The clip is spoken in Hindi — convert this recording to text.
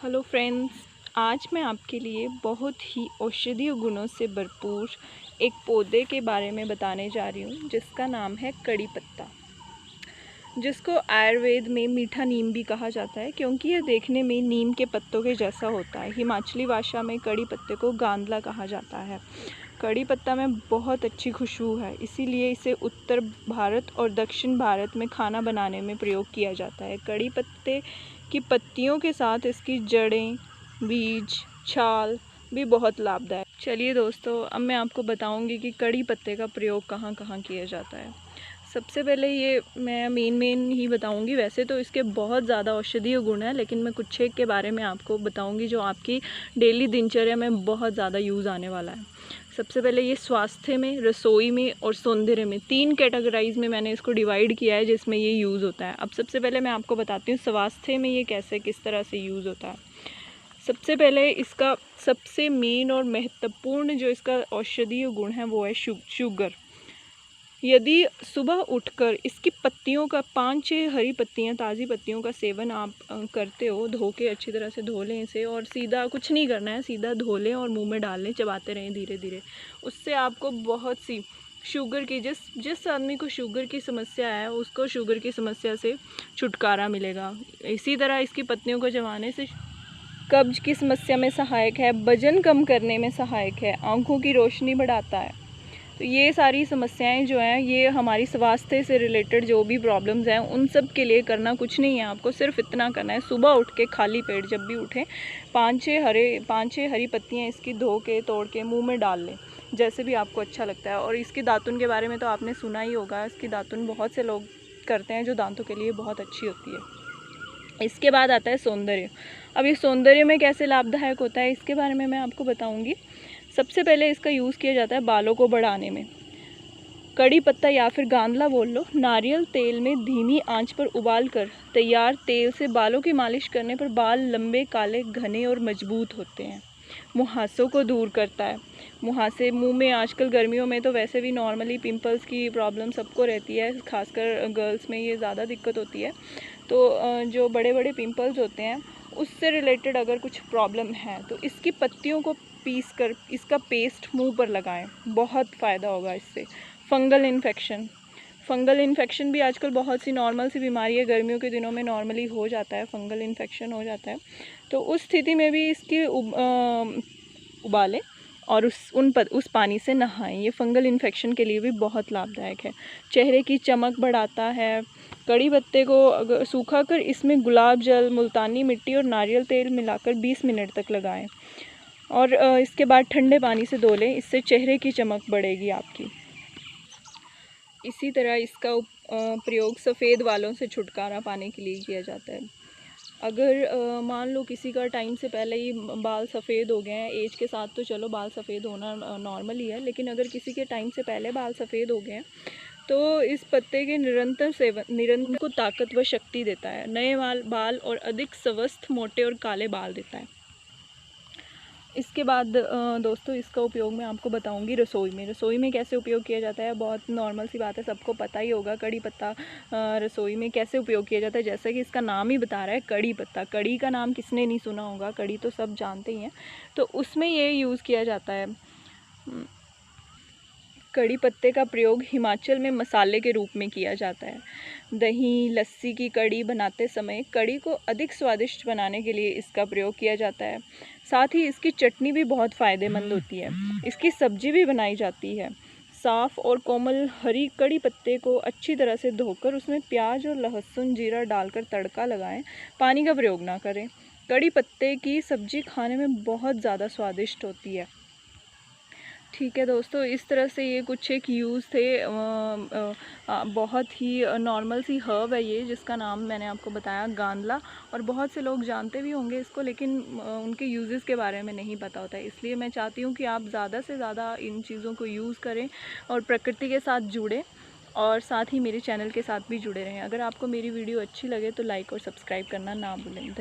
हेलो फ्रेंड्स, आज मैं आपके लिए बहुत ही औषधीय गुणों से भरपूर एक पौधे के बारे में बताने जा रही हूँ जिसका नाम है कड़ी पत्ता, जिसको आयुर्वेद में मीठा नीम भी कहा जाता है क्योंकि यह देखने में नीम के पत्तों के जैसा होता है। हिमाचली भाषा में कड़ी पत्ते को गांदला कहा जाता है। कड़ी पत्ता में बहुत अच्छी खुशबू है, इसीलिए इसे उत्तर भारत और दक्षिण भारत में खाना बनाने में प्रयोग किया जाता है। कड़ी पत्ते की पत्तियों के साथ इसकी जड़ें, बीज, छाल भी बहुत लाभदायक। चलिए दोस्तों, अब मैं आपको बताऊंगी कि कड़ी पत्ते का प्रयोग कहाँ कहाँ किया जाता है। सबसे पहले ये मैं मेन ही बताऊंगी। वैसे तो इसके बहुत ज़्यादा औषधीय गुण हैं, लेकिन मैं कुछ एक के बारे में आपको बताऊंगी जो आपकी डेली दिनचर्या में बहुत ज़्यादा यूज़ आने वाला है। सबसे पहले ये स्वास्थ्य में, रसोई में और सौंदर्य में 3 कैटेगराइज में मैंने इसको डिवाइड किया है जिसमें ये यूज़ होता है। अब सबसे पहले मैं आपको बताती हूँ स्वास्थ्य में ये किस तरह से यूज़ होता है। सबसे पहले इसका सबसे मेन और महत्वपूर्ण जो इसका औषधीय गुण है वो है शुगर। यदि सुबह उठकर इसकी पत्तियों का 5-6 हरी पत्तियां, ताज़ी पत्तियों का सेवन आप करते हो, धो के अच्छी तरह से धो लें इसे, और सीधा कुछ नहीं करना है, सीधा धो लें और मुंह में डाल लें, चबाते रहें धीरे धीरे। उससे आपको बहुत सी शुगर की जिस आदमी को शुगर की समस्या है उसको शुगर की समस्या से छुटकारा मिलेगा। इसी तरह इसकी पत्तियों को चबाने से कब्ज की समस्या में सहायक है, वजन कम करने में सहायक है, आँखों की रोशनी बढ़ाता है। तो ये सारी समस्याएं जो हैं, ये हमारी स्वास्थ्य से रिलेटेड जो भी प्रॉब्लम्स हैं उन सब के लिए करना कुछ नहीं है। आपको सिर्फ इतना करना है, सुबह उठ के खाली पेट जब भी उठें 5-6 हरी पत्तियां इसकी धो के तोड़ के मुंह में डाल लें, जैसे भी आपको अच्छा लगता है। और इसकी दातुन के बारे में तो आपने सुना ही होगा। इसकी दातुन बहुत से लोग करते हैं जो दांतों के लिए बहुत अच्छी होती है। इसके बाद आता है सौंदर्य। अब ये सौंदर्य में कैसे लाभदायक होता है इसके बारे में मैं आपको बताऊंगी। सबसे पहले इसका यूज़ किया जाता है बालों को बढ़ाने में। कड़ी पत्ता या फिर गांदला बोल लो, नारियल तेल में धीमी आंच पर उबाल कर तैयार तेल से बालों की मालिश करने पर बाल लंबे, काले, घने और मजबूत होते हैं। मुहासों को दूर करता है। मुहासे मुंह में आजकल गर्मियों में तो वैसे भी नॉर्मली पिंपल्स की प्रॉब्लम सबको रहती है, खासकर गर्ल्स में ये ज़्यादा दिक्कत होती है। तो जो बड़े बड़े पिंपल्स होते हैं उससे रिलेटेड अगर कुछ प्रॉब्लम है तो इसकी पत्तियों को पीस कर इसका पेस्ट मुंह पर लगाएं, बहुत फ़ायदा होगा इससे। फंगल इन्फेक्शन भी आजकल बहुत सी नॉर्मल सी बीमारी है, गर्मियों के दिनों में नॉर्मली हो जाता है, फंगल इन्फेक्शन हो जाता है। तो उस स्थिति में भी इसकी उबालें और उस पानी से नहाएं। ये फंगल इन्फेक्शन के लिए भी बहुत लाभदायक है। चेहरे की चमक बढ़ाता है। कड़ी पत्ते को अगर सूखा कर इसमें गुलाब जल, मुल्तानी मिट्टी और नारियल तेल मिलाकर 20 मिनट तक लगाएं और इसके बाद ठंडे पानी से धो लें। इससे चेहरे की चमक बढ़ेगी आपकी। इसी तरह इसका प्रयोग सफ़ेद बालों से छुटकारा पाने के लिए किया जाता है। अगर मान लो किसी का टाइम से पहले ही बाल सफ़ेद हो गए हैं, एज के साथ तो चलो बाल सफ़ेद होना नॉर्मल ही है, लेकिन अगर किसी के टाइम से पहले बाल सफ़ेद हो गए हैं तो इस पत्ते के निरंतर सेवन को ताकत व शक्ति देता है। नए बाल और अधिक स्वस्थ, मोटे और काले बाल देता है। इसके बाद दोस्तों इसका उपयोग मैं आपको बताऊंगी रसोई में कैसे उपयोग किया जाता है। बहुत नॉर्मल सी बात है, सबको पता ही होगा कड़ी पत्ता रसोई में कैसे उपयोग किया जाता है। जैसा कि इसका नाम ही बता रहा है कड़ी पत्ता, कड़ी का नाम किसने नहीं सुना होगा, कड़ी तो सब जानते ही हैं। तो उसमें ये यूज़ किया जाता है। कड़ी पत्ते का प्रयोग हिमाचल में मसाले के रूप में किया जाता है। दही, लस्सी की कड़ी बनाते समय कड़ी को अधिक स्वादिष्ट बनाने के लिए इसका प्रयोग किया जाता है। साथ ही इसकी चटनी भी बहुत फ़ायदेमंद होती है। इसकी सब्जी भी बनाई जाती है। साफ़ और कोमल हरी कड़ी पत्ते को अच्छी तरह से धोकर उसमें प्याज और लहसुन, जीरा डालकर तड़का लगाएं। पानी का प्रयोग ना करें। कड़ी पत्ते की सब्जी खाने में बहुत ज़्यादा स्वादिष्ट होती है। ठीक है दोस्तों, इस तरह से ये कुछ एक यूज़ थे। बहुत ही नॉर्मल सी हर्ब है ये, जिसका नाम मैंने आपको बताया गांदला, और बहुत से लोग जानते भी होंगे इसको, लेकिन उनके यूज़ेस के बारे में नहीं पता होता है। इसलिए मैं चाहती हूँ कि आप ज़्यादा से ज़्यादा इन चीज़ों को यूज़ करें और प्रकृति के साथ जुड़ें, और साथ ही मेरे चैनल के साथ भी जुड़े रहें। अगर आपको मेरी वीडियो अच्छी लगे तो लाइक और सब्सक्राइब करना ना भूलें।